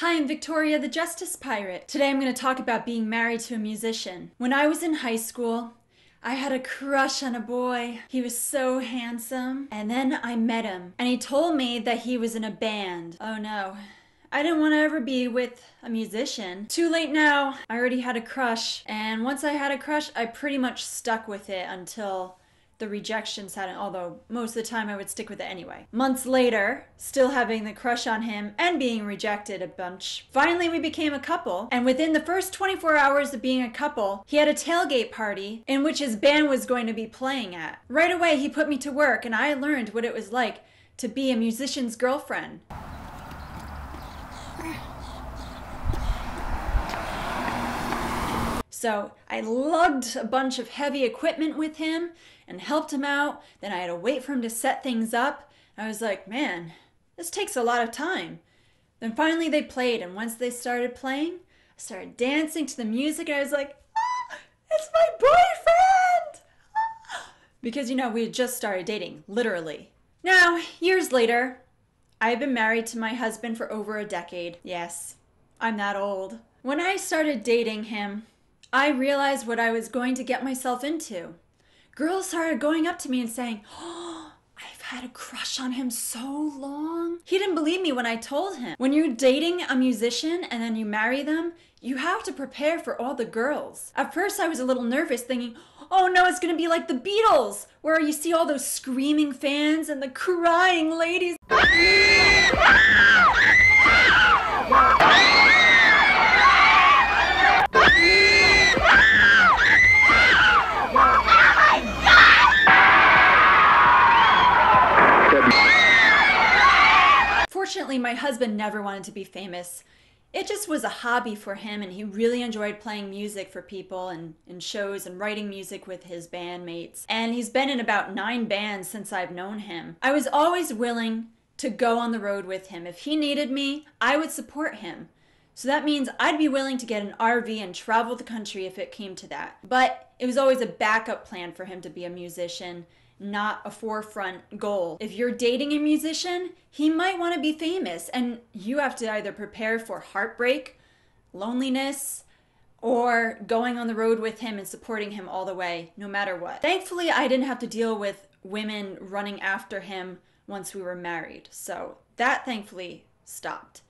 Hi, I'm Victoria, the Justice Pirate. Today I'm going to talk about being married to a musician. When I was in high school, I had a crush on a boy. He was so handsome. And then I met him, and he told me that he was in a band. Oh no. I didn't want to ever be with a musician. Too late now. I already had a crush. And once I had a crush, I pretty much stuck with it until the rejections hadn't, although most of the time I would stick with it anyway. Months later, still having the crush on him and being rejected a bunch, finally we became a couple, and within the first 24 hours of being a couple, he had a tailgate party in which his band was going to be playing at. Right away, he put me to work, and I learned what it was like to be a musician's girlfriend. So I lugged a bunch of heavy equipment with him and helped him out. Then I had to wait for him to set things up. I was like, man, this takes a lot of time. Then finally they played, and once they started playing, I started dancing to the music, and I was like, ah, it's my boyfriend! Ah. Because, we had just started dating, literally. Now, years later, I've been married to my husband for over a decade. Yes, I'm that old. When I started dating him, I realized what I was going to get myself into. Girls started going up to me and saying, oh, I've had a crush on him so long. He didn't believe me when I told him. When you're dating a musician and then you marry them, you have to prepare for all the girls. At first I was a little nervous thinking, oh no, it's gonna be like the Beatles, where you see all those screaming fans and the crying ladies. Fortunately, my husband never wanted to be famous. It just was a hobby for him, and he really enjoyed playing music for people and in shows and writing music with his bandmates. And he's been in about 9 bands since I've known him. I was always willing to go on the road with him. If he needed me, I would support him. So that means I'd be willing to get an RV and travel the country if it came to that. But it was always a backup plan for him to be a musician, not a forefront goal. If you're dating a musician, he might want to be famous, and you have to either prepare for heartbreak, loneliness, or going on the road with him and supporting him all the way, no matter what. Thankfully, I didn't have to deal with women running after him once we were married, so that thankfully stopped.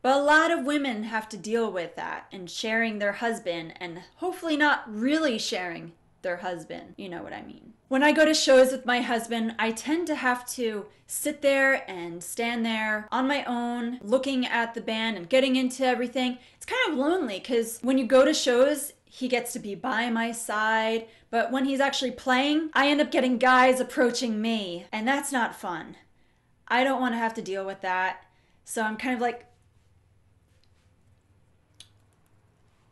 But a lot of women have to deal with that and sharing their husband, and hopefully not really sharing their husband. You know what I mean. When I go to shows with my husband, I tend to have to sit there and stand there on my own, looking at the band and getting into everything. It's kind of lonely because when you go to shows, he gets to be by my side, but when he's actually playing, I end up getting guys approaching me, and that's not fun. I don't want to have to deal with that. So I'm kind of like,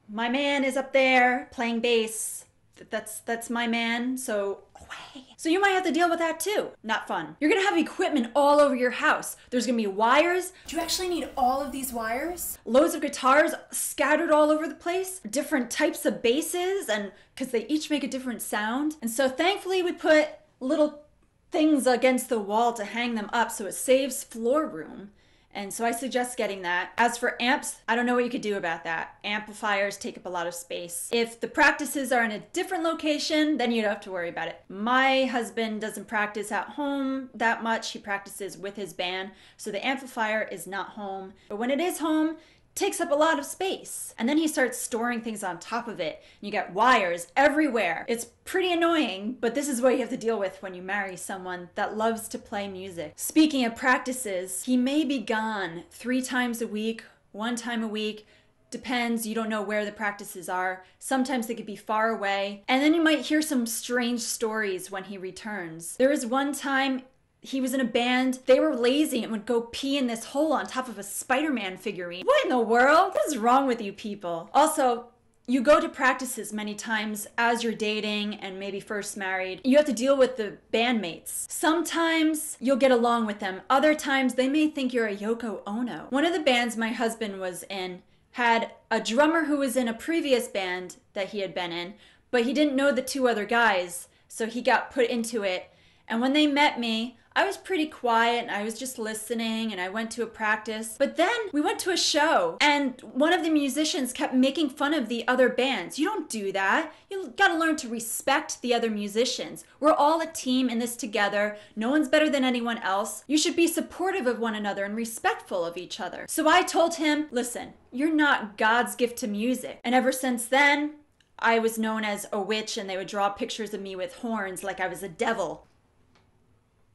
my man is up there playing bass. That's my man, so away. So you might have to deal with that too. Not fun. You're gonna have equipment all over your house. There's gonna be wires. Do you actually need all of these wires? Loads of guitars scattered all over the place. Different types of basses, and because they each make a different sound. And so thankfully we put little things against the wall to hang them up so it saves floor room. And so I suggest getting that. As for amps, I don't know what you could do about that. Amplifiers take up a lot of space. If the practices are in a different location, then you don't have to worry about it. My husband doesn't practice at home that much. He practices with his band, so the amplifier is not home. But when it is home, takes up a lot of space. And then he starts storing things on top of it. You get wires everywhere. It's pretty annoying, but this is what you have to deal with when you marry someone that loves to play music. Speaking of practices, he may be gone 3 times a week, 1 time a week. Depends, you don't know where the practices are. Sometimes they could be far away. And then you might hear some strange stories when he returns. There was one time he was in a band, they were lazy and would go pee in this hole on top of a Spider-Man figurine. What in the world? What is wrong with you people? Also, you go to practices many times as you're dating and maybe first married. You have to deal with the bandmates. Sometimes you'll get along with them. Other times they may think you're a Yoko Ono. One of the bands my husband was in had a drummer who was in a previous band that he had been in, but he didn't know the 2 other guys, so he got put into it. And when they met me, I was pretty quiet and I was just listening and I went to a practice. But then we went to a show and one of the musicians kept making fun of the other bands. You don't do that. You gotta learn to respect the other musicians. We're all a team in this together. No one's better than anyone else. You should be supportive of one another and respectful of each other. So I told him, listen, you're not God's gift to music. And ever since then, I was known as a witch and they would draw pictures of me with horns like I was a devil.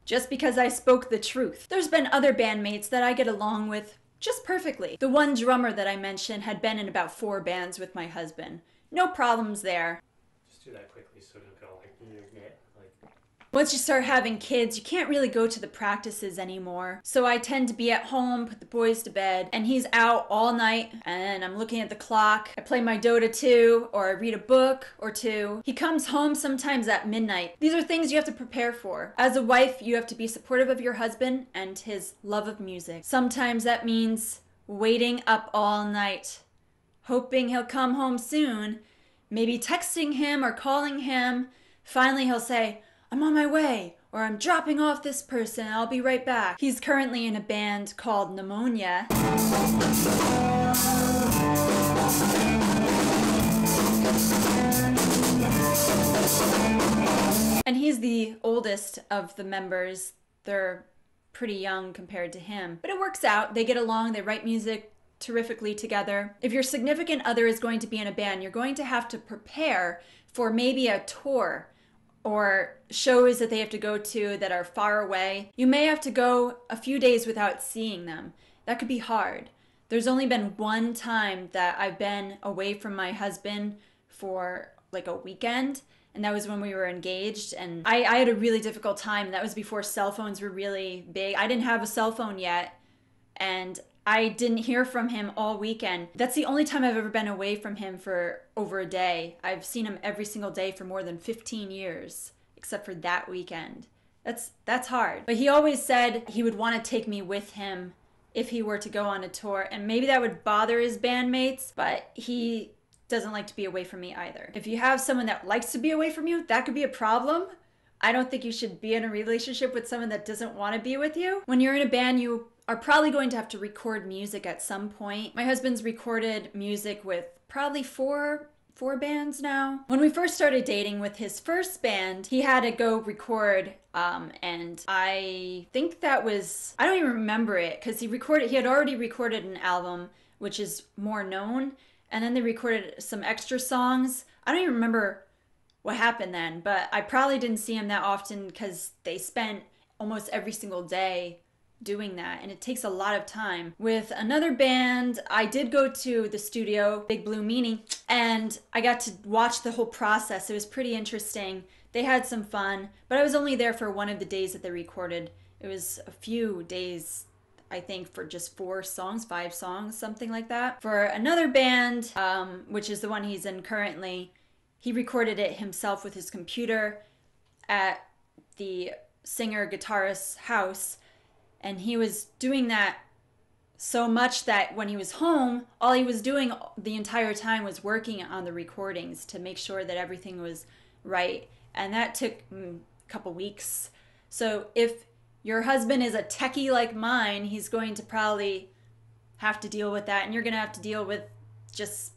Just because I spoke the truth. There's been other bandmates that I get along with just perfectly. The one drummer that I mentioned had been in about 4 bands with my husband. No problems there. Just do that quickly so it'll go like. Once you start having kids, you can't really go to the practices anymore. So I tend to be at home, put the boys to bed, and he's out all night, and I'm looking at the clock. I play my Dota 2, or I read a book or 2. He comes home sometimes at midnight. These are things you have to prepare for. As a wife, you have to be supportive of your husband and his love of music. Sometimes that means waiting up all night, hoping he'll come home soon, maybe texting him or calling him. Finally, he'll say, I'm on my way, or I'm dropping off this person, I'll be right back. He's currently in a band called Pneumonia. And he's the oldest of the members. They're pretty young compared to him. But it works out. They get along, they write music terrifically together. If your significant other is going to be in a band, you're going to have to prepare for maybe a tour or shows that they have to go to that are far away. You may have to go a few days without seeing them. That could be hard. There's only been one time that I've been away from my husband for like a weekend, and that was when we were engaged, and I had a really difficult time. That was before cell phones were really big. I didn't have a cell phone yet, and I didn't hear from him all weekend. That's the only time I've ever been away from him for over a day. I've seen him every single day for more than 15 years, except for that weekend. That's hard. But he always said he would want to take me with him if he were to go on a tour, and maybe that would bother his bandmates, but he doesn't like to be away from me either. If you have someone that likes to be away from you, that could be a problem. I don't think you should be in a relationship with someone that doesn't want to be with you. When you're in a band, you are probably going to have to record music at some point. My husband's recorded music with probably four bands now. When we first started dating with his first band, he had to go record, and I think that was, I don't even remember it, because he had already recorded an album, which is more known, and then they recorded some extra songs. I don't even remember what happened then, but I probably didn't see him that often because they spent almost every single day doing that, and it takes a lot of time. With another band, I did go to the studio, Big Blue Meanie, and I got to watch the whole process. It was pretty interesting. They had some fun, but I was only there for one of the days that they recorded. It was a few days, I think, for just 4 songs, 5 songs, something like that. For another band, which is the one he's in currently, he recorded it himself with his computer at the singer-guitarist's house, and he was doing that so much that when he was home, all he was doing the entire time was working on the recordings to make sure that everything was right. And that took a couple weeks. So if your husband is a techie like mine, he's going to probably have to deal with that, and you're going to have to deal with just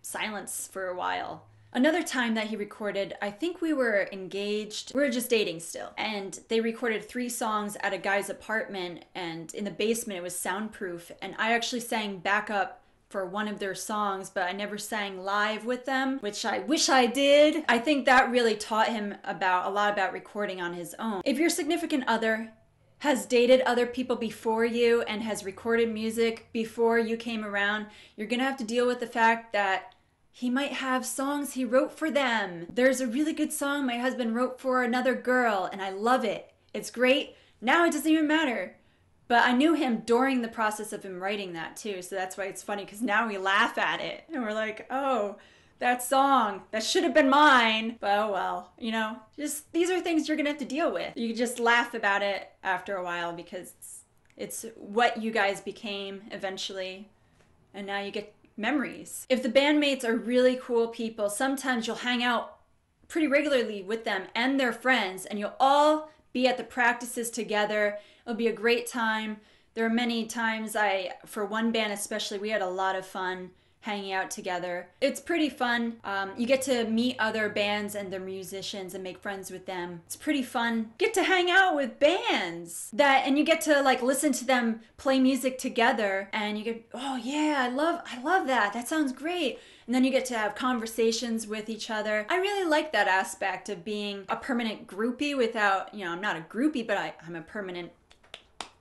silence for a while. Another time that he recorded, I think we were engaged. We were just dating still. And they recorded 3 songs at a guy's apartment, and in the basement it was soundproof. And I actually sang backup for one of their songs, but I never sang live with them, which I wish I did. I think that really taught him a lot about recording on his own. If your significant other has dated other people before you and has recorded music before you came around, you're gonna have to deal with the fact that he might have songs he wrote for them. There's a really good song my husband wrote for another girl, and I love it. It's great. Now it doesn't even matter. But I knew him during the process of him writing that too, so that's why it's funny, because now we laugh at it. And we're like, oh, that song, that should have been mine. But oh well, just these are things you're gonna have to deal with. You just laugh about it after a while because it's what you guys became eventually, and now you get memories. If the bandmates are really cool people, sometimes you'll hang out pretty regularly with them and their friends, and you'll all be at the practices together. It'll be a great time. There are many times for one band especially, we had a lot of fun hanging out together. It's pretty fun. You get to meet other bands and their musicians and make friends with them. It's pretty fun. Get to hang out with bands and you get to like listen to them play music together, and you get, oh yeah, I love that. That sounds great. And then you get to have conversations with each other. I really like that aspect of being a permanent groupie without, I'm not a groupie, but I'm a permanent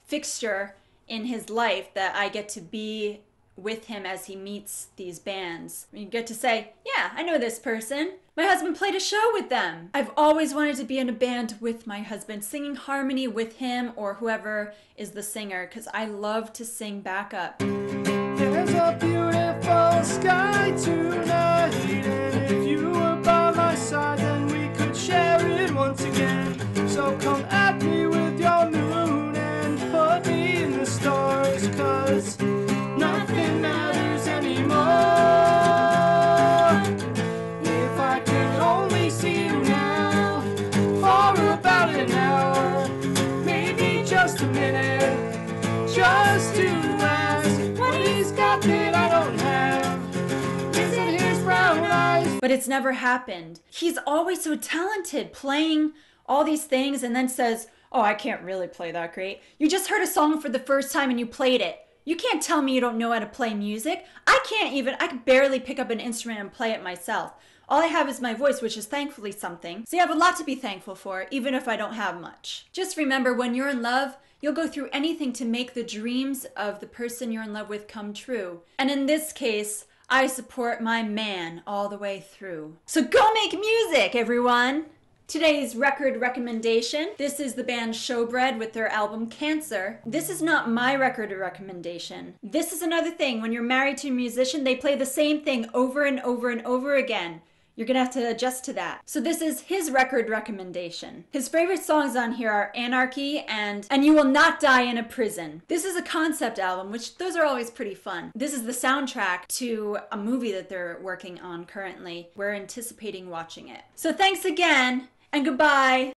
fixture in his life, that I get to be with him as he meets these bands. You get to say, yeah, I know this person. My husband played a show with them. I've always wanted to be in a band with my husband, singing harmony with him or whoever is the singer, because I love to sing backup. There's a beautiful sky tonight, and if you were by my side, then we could share it once again. So come at me with your moon and put me in the stars, 'cause nothing matters anymore. If I could only see you now for about an hour, maybe just a minute, just to ask what he's got that I don't have. Is it his brown eyes? But it's never happened. He's always so talented, playing all these things, and then says, oh, I can't really play that great. You just heard a song for the first time and you played it. You can't tell me you don't know how to play music. I could barely pick up an instrument and play it myself. All I have is my voice, which is thankfully something. So you have a lot to be thankful for, even if I don't have much. Just remember, when you're in love, you'll go through anything to make the dreams of the person you're in love with come true. And in this case, I support my man all the way through. So go make music, everyone! Today's record recommendation. This is the band Showbread with their album Cancer. This is not my record recommendation. This is another thing. When you're married to a musician, they play the same thing over and over and over again. You're gonna have to adjust to that. So this is his record recommendation. His favorite songs on here are Anarchy and You Will Not Die in a Prison. This is a concept album, which those are always pretty fun. This is the soundtrack to a movie that they're working on currently. We're anticipating watching it. So thanks again, and goodbye.